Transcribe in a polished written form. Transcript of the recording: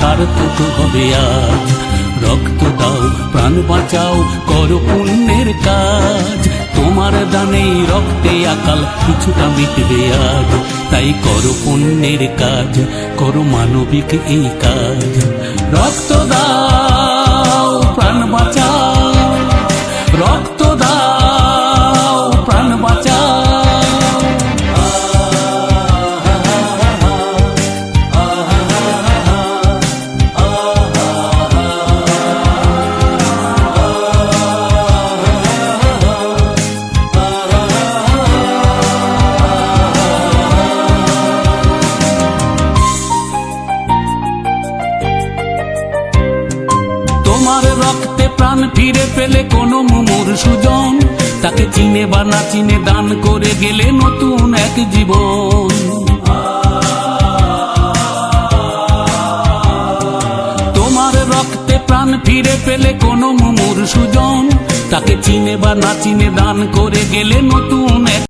সার্থক হবে আজ। রক্ত দাও, প্রাণ বাঁচাও, করো পুণ্যের কাজ। তোমার দানে রক্তে আকাল কিছুটা মিটবে আজ। তাই করো পুণ্যের কাজ, করো মানবিক এই কাজ। রক্ত দাও, প্রাণ বাঁচাও, রক্ত দাও, প্রাণ বাঁচাও। তোমার রক্তে প্রাণ ফিরে পেলে কোনো মুমূর্ষুজন, তাকে চিনে বা না চিনে দান করে গেলে নতুন এক জীবন। তোমার রক্তে প্রাণ ফিরে পেলে কোনো মুমূর্ষুজন, তাকে চিনে বা না চিনে দান করে গেলে নতুন এক